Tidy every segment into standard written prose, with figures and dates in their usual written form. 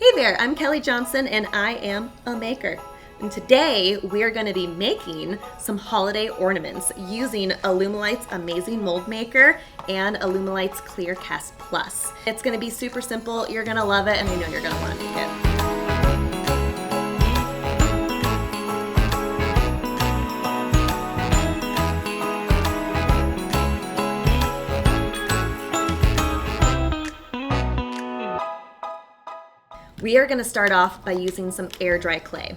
Hey there, I'm Kelly Johnson and I am a maker. And today we are going to be making some holiday ornaments using Alumilite's Amazing Mold Maker and Alumilite's Clear Cast Plus. It's going to be super simple, you're going to love it, and I know you're going to want to make it. We are going to start off by using some air dry clay.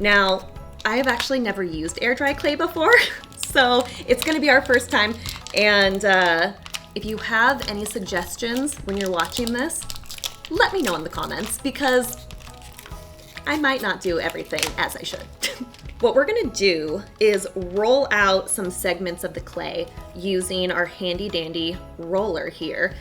Now, I have actually never used air dry clay before, so it's going to be our first time. And if you have any suggestions when you're watching this, let me know in the comments because I might not do everything as I should. What we're going to do is roll out some segments of the clay using our handy dandy roller here.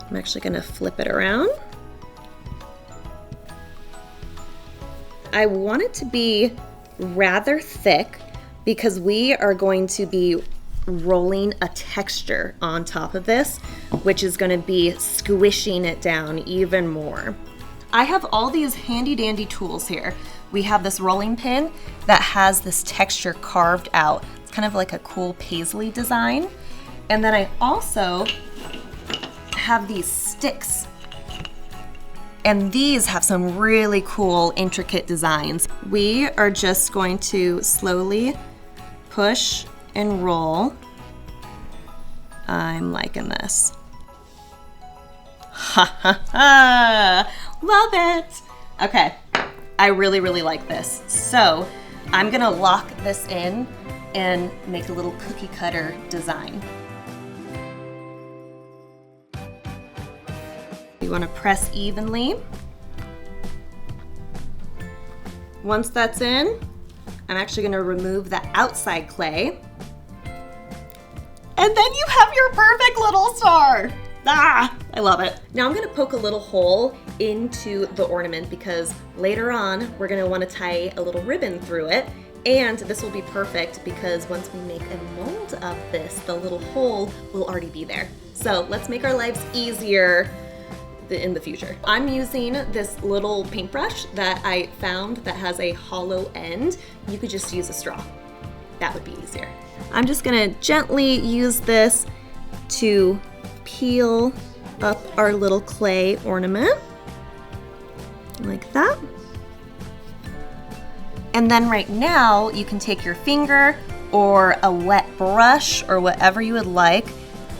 I'm actually going to flip it around. I want it to be rather thick because we are going to be rolling a texture on top of this, which is going to be squishing it down even more. I have all these handy dandy tools here. We have this rolling pin that has this texture carved out. It's kind of like a cool paisley design. And then I also have these sticks, and these have some really cool intricate designs. We are just going to slowly push and roll. I'm liking this. Ha ha ha! Love it! Okay, I really like this. So I'm gonna lock this in and make a little cookie cutter design. You want to press evenly. Once that's in, I'm actually going to remove the outside clay. And then you have your perfect little star. Ah, I love it. Now I'm going to poke a little hole into the ornament because later on we're going to want to tie a little ribbon through it. And this will be perfect because once we make a mold of this, the little hole will already be there. So let's make our lives easier in the future. I'm using this little paintbrush that I found that has a hollow end. You could just use a straw. That would be easier. I'm just gonna gently use this to peel up our little clay ornament, like that. And then right now, you can take your finger or a wet brush or whatever you would like,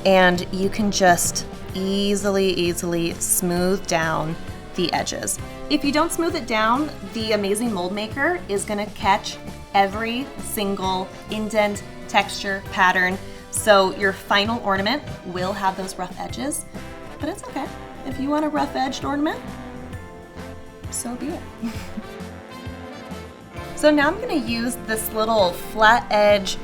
and you can just easily smooth down the edges. If you don't smooth it down, the Amazing Mold Maker is gonna catch every single indent, texture, pattern. So your final ornament will have those rough edges, but it's okay. If you want a rough edged ornament, so be it. So now I'm gonna use this little flat edge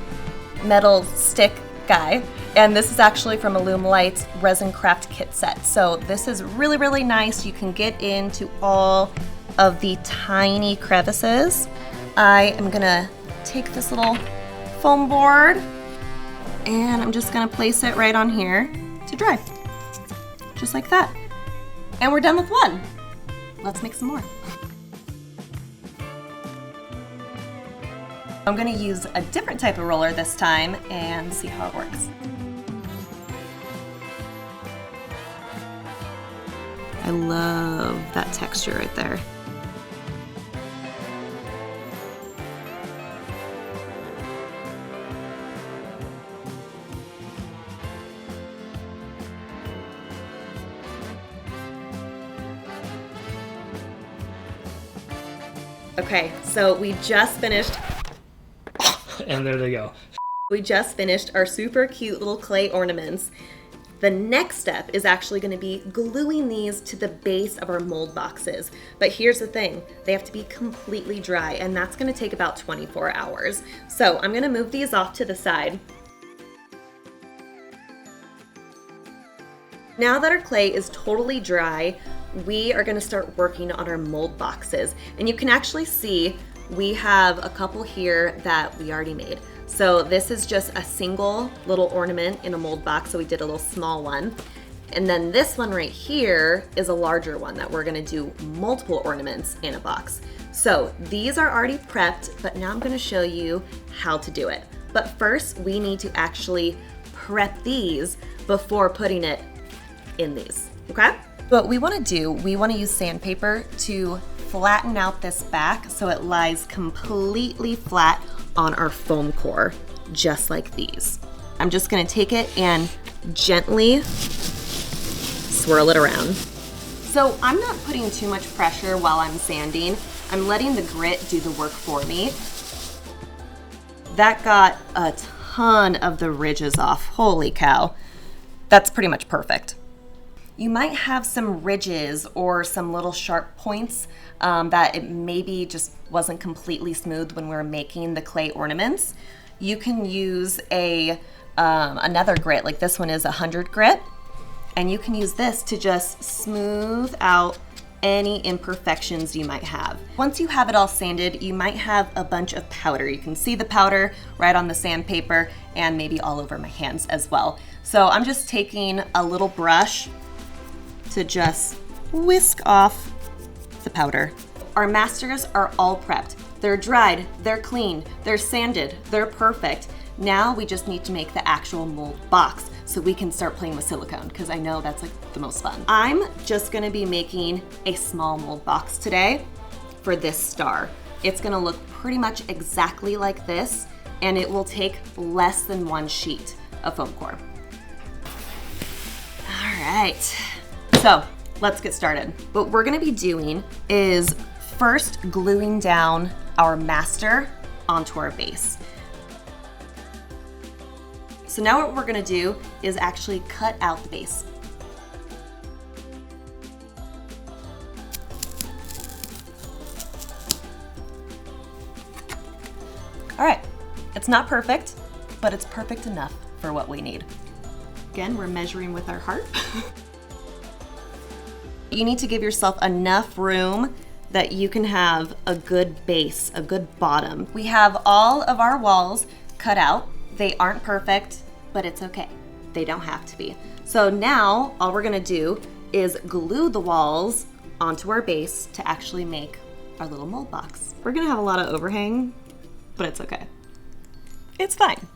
metal stick guy. And this is actually from Alumilite's Resin Craft Kit set. So this is really nice. You can get into all of the tiny crevices. I am gonna take this little foam board and I'm just gonna place it right on here to dry. Just like that. And we're done with one. Let's make some more. I'm gonna use a different type of roller this time and see how it works. I love that texture right there. Okay, so we just finished. And there they go. We just finished our super cute little clay ornaments. The next step is actually going to be gluing these to the base of our mold boxes. But here's the thing, they have to be completely dry and that's going to take about 24 hours. So I'm going to move these off to the side. Now that our clay is totally dry, we are going to start working on our mold boxes. And you can actually see we have a couple here that we already made. So this is just a single little ornament in a mold box, so we did a little small one. And then this one right here is a larger one that we're gonna do multiple ornaments in a box. So these are already prepped, but now I'm gonna show you how to do it. But first, we need to actually prep these before putting it in these, okay? What we wanna do, we wanna use sandpaper to flatten out this back so it lies completely flat on our foam core, just like these. I'm just gonna take it and gently swirl it around. So I'm not putting too much pressure while I'm sanding. I'm letting the grit do the work for me. That got a ton of the ridges off. Holy cow. That's pretty much perfect. You might have some ridges or some little sharp points that it maybe just wasn't completely smooth when we were making the clay ornaments. You can use another grit, like this one is 100 grit, and you can use this to just smooth out any imperfections you might have. Once you have it all sanded, you might have a bunch of powder. You can see the powder right on the sandpaper and maybe all over my hands as well. So I'm just taking a little brush to just whisk off the powder. Our masters are all prepped. They're dried, they're clean, they're sanded, they're perfect. Now we just need to make the actual mold box so we can start playing with silicone, because I know that's like the most fun. I'm just gonna be making a small mold box today for this star. It's gonna look pretty much exactly like this, and it will take less than one sheet of foam core. All right, so let's get started. What we're gonna be doing is first gluing down our master onto our base. So now what we're gonna do is actually cut out the base. All right, it's not perfect, but it's perfect enough for what we need. Again, we're measuring with our heart. You need to give yourself enough room that you can have a good base, a good bottom. We have all of our walls cut out. They aren't perfect, but it's okay. They don't have to be. So now all we're gonna do is glue the walls onto our base to actually make our little mold box. We're gonna have a lot of overhang, but it's okay. It's fine.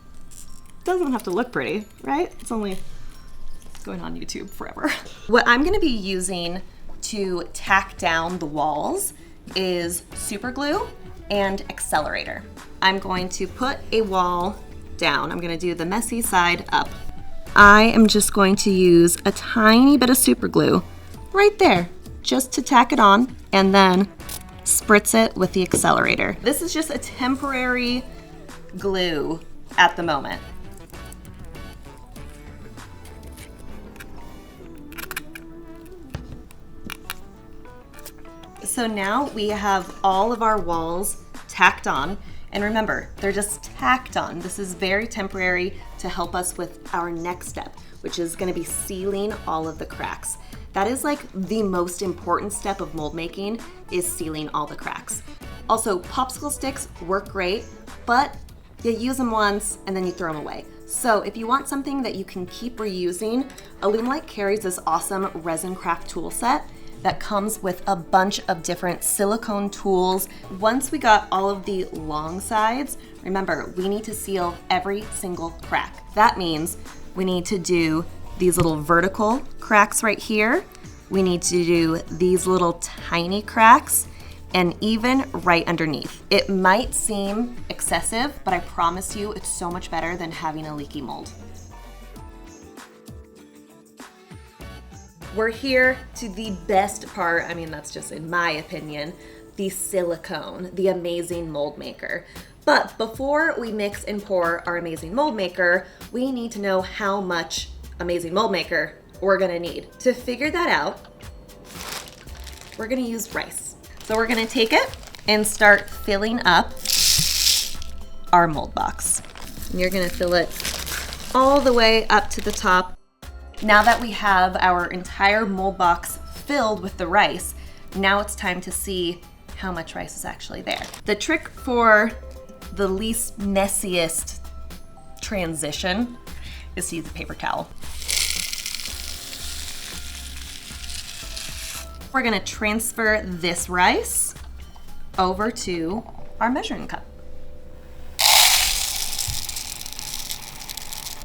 Doesn't have to look pretty, right? It's only going on YouTube forever. What I'm gonna be using to tack down the walls is super glue and accelerator. I'm going to put a wall down. I'm gonna do the messy side up. I am just going to use a tiny bit of super glue right there, just to tack it on, and then spritz it with the accelerator. This is just a temporary glue at the moment. So now we have all of our walls tacked on. And remember, they're just tacked on. This is very temporary to help us with our next step, which is gonna be sealing all of the cracks. That is like the most important step of mold making, is sealing all the cracks. Also, popsicle sticks work great, but you use them once and then you throw them away. So if you want something that you can keep reusing, Alumilite carries this awesome resin craft tool set that comes with a bunch of different silicone tools. Once we got all of the long sides, remember, we need to seal every single crack. That means we need to do these little vertical cracks right here. We need to do these little tiny cracks, and even right underneath. It might seem excessive, but I promise you it's so much better than having a leaky mold. We're here to the best part, I mean, that's just in my opinion, the silicone, the Amazing Mold Maker. But before we mix and pour our Amazing Mold Maker, we need to know how much Amazing Mold Maker we're gonna need. To figure that out, we're gonna use rice. So we're gonna take it and start filling up our mold box. And you're gonna fill it all the way up to the top. Now that we have our entire mold box filled with the rice, now it's time to see how much rice is actually there. The trick for the least messiest transition is to use a paper towel. We're gonna transfer this rice over to our measuring cup.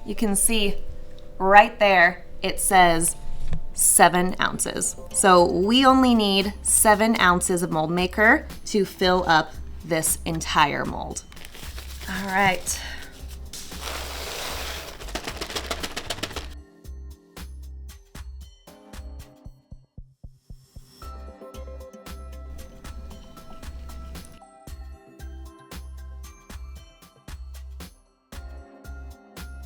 You can see right there, it says 7 ounces. So we only need 7 ounces of mold maker to fill up this entire mold. All right.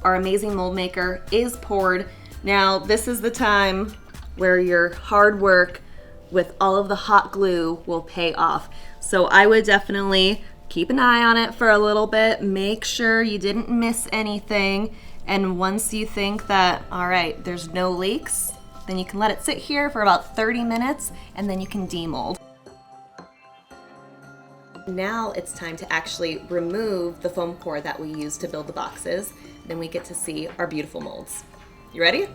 Our amazing mold maker is poured. Now, this is the time where your hard work with all of the hot glue will pay off. So I would definitely keep an eye on it for a little bit. Make sure you didn't miss anything. And once you think that, all right, there's no leaks, then you can let it sit here for about 30 minutes and then you can demold. Now it's time to actually remove the foam core that we used to build the boxes. Then we get to see our beautiful molds. You ready?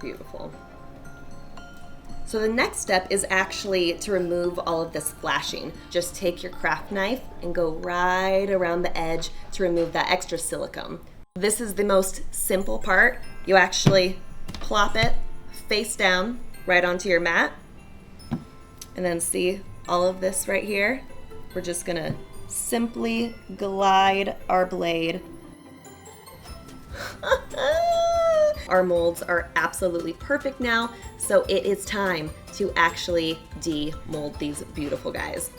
Beautiful. So the next step is actually to remove all of this flashing. Just take your craft knife and go right around the edge to remove that extra silicone. This is the most simple part. You actually plop it face down right onto your mat, and then see all of this right here. We're just gonna simply glide our blade. Our molds are absolutely perfect now, so it is time to actually demold these beautiful guys.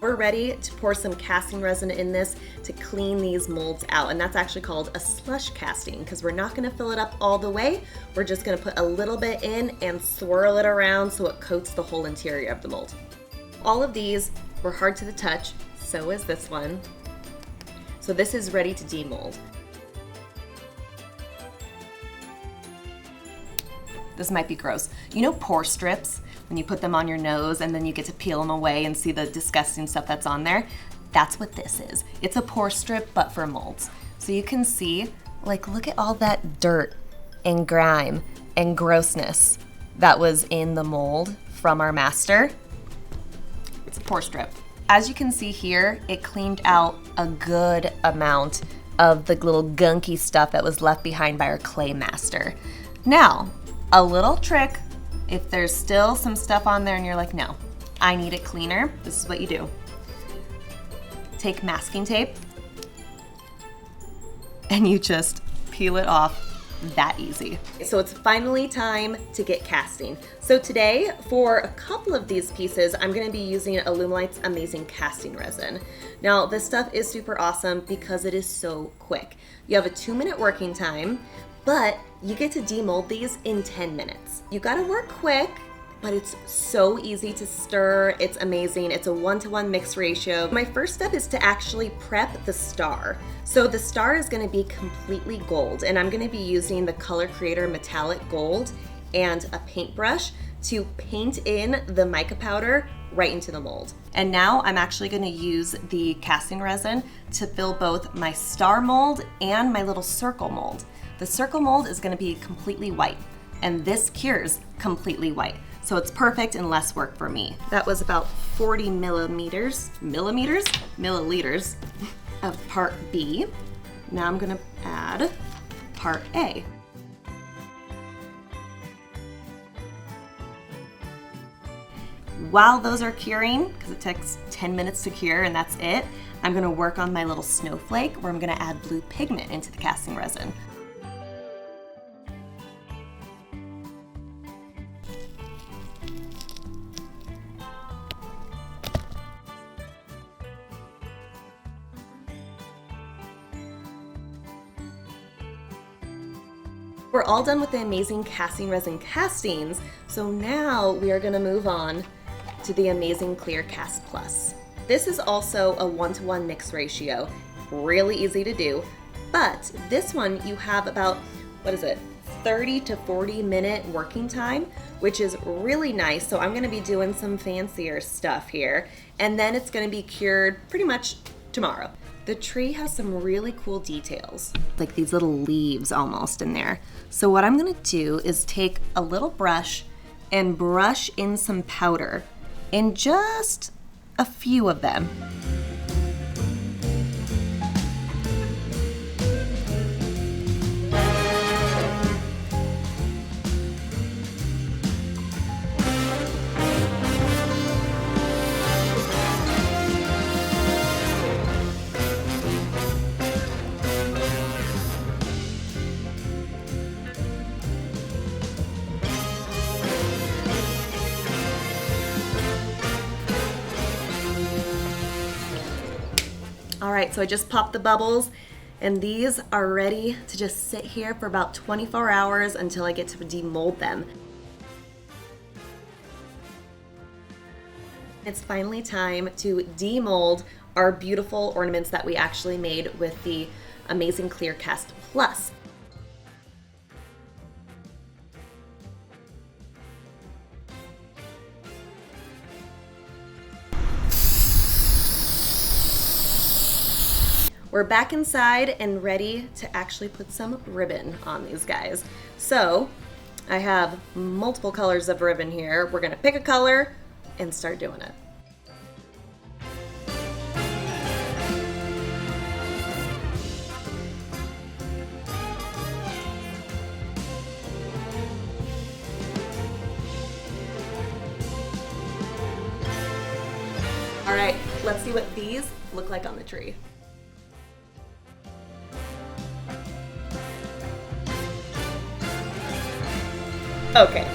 We're ready to pour some casting resin in this to clean these molds out, and that's actually called a slush casting because we're not going to fill it up all the way. We're just going to put a little bit in and swirl it around so it coats the whole interior of the mold. All of these were hard to the touch, so is this one. So this is ready to demold. This might be gross. You know pore strips? When you put them on your nose and then you get to peel them away and see the disgusting stuff that's on there? That's what this is. It's a pore strip, but for molds. So you can see, like, look at all that dirt and grime and grossness that was in the mold from our master. It's a pore strip. As you can see here, it cleaned out a good amount of the little gunky stuff that was left behind by our clay master. Now, a little trick. If there's still some stuff on there and you're like, no, I need it cleaner, this is what you do. Take masking tape and you just peel it off that easy. So it's finally time to get casting. So today, for a couple of these pieces, I'm gonna be using Alumilite's Amazing Casting Resin. Now, this stuff is super awesome because it is so quick. You have a 2-minute working time, but you get to demold these in 10 minutes. You gotta work quick, but it's so easy to stir. It's amazing. It's a 1-to-1 mix ratio. My first step is to actually prep the star. So the star is gonna be completely gold, and I'm gonna be using the Color Creator Metallic Gold and a paintbrush to paint in the mica powder right into the mold. And now I'm actually gonna use the casting resin to fill both my star mold and my little circle mold. The circle mold is gonna be completely white, and this cures completely white. So it's perfect and less work for me. That was about 40 milliliters of part B. Now I'm gonna add part A. While those are curing, because it takes 10 minutes to cure and that's it, I'm gonna work on my little snowflake where I'm gonna add blue pigment into the casting resin. We're all done with the Amazing Casting Resin castings, so now we are gonna move on to the Amazing Clear Cast Plus. This is also a 1-to-1 mix ratio, really easy to do, but this one you have about, 30 to 40-minute working time, which is really nice. So I'm gonna be doing some fancier stuff here, and then it's gonna be cured pretty much tomorrow. The tree has some really cool details, like these little leaves almost in there. So what I'm gonna do is take a little brush and brush in some powder in just a few of them. All right, so I just popped the bubbles, and these are ready to just sit here for about 24 hours until I get to demold them. It's finally time to demold our beautiful ornaments that we actually made with the Amazing Clear Cast Plus. We're back inside and ready to actually put some ribbon on these guys. So I have multiple colors of ribbon here. We're gonna pick a color and start doing it. All right, let's see what these look like on the tree. Okay,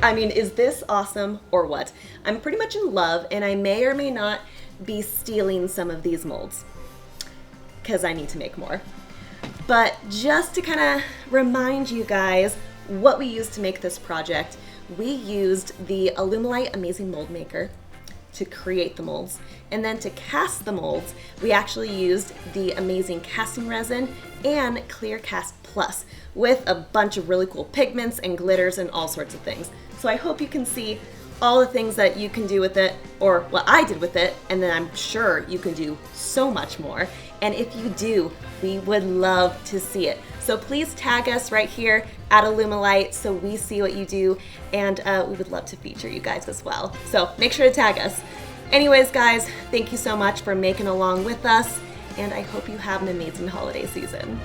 I mean, is this awesome or what? I'm pretty much in love, and I may or may not be stealing some of these molds because I need to make more. But just to kind of remind you guys what we used to make this project, we used the Alumilite Amazing Mold Maker to create the molds, and then to cast the molds we actually used the Amazing Casting Resin and Clear Cast Plus with a bunch of really cool pigments and glitters and all sorts of things. So I hope you can see all the things that you can do with it, or what I did with it, and then I'm sure you can do so much more. And if you do, we would love to see it. So please tag us right here at Alumilite so we see what you do, and we would love to feature you guys as well. So make sure to tag us. Anyways, guys, thank you so much for making along with us, and I hope you have an amazing holiday season.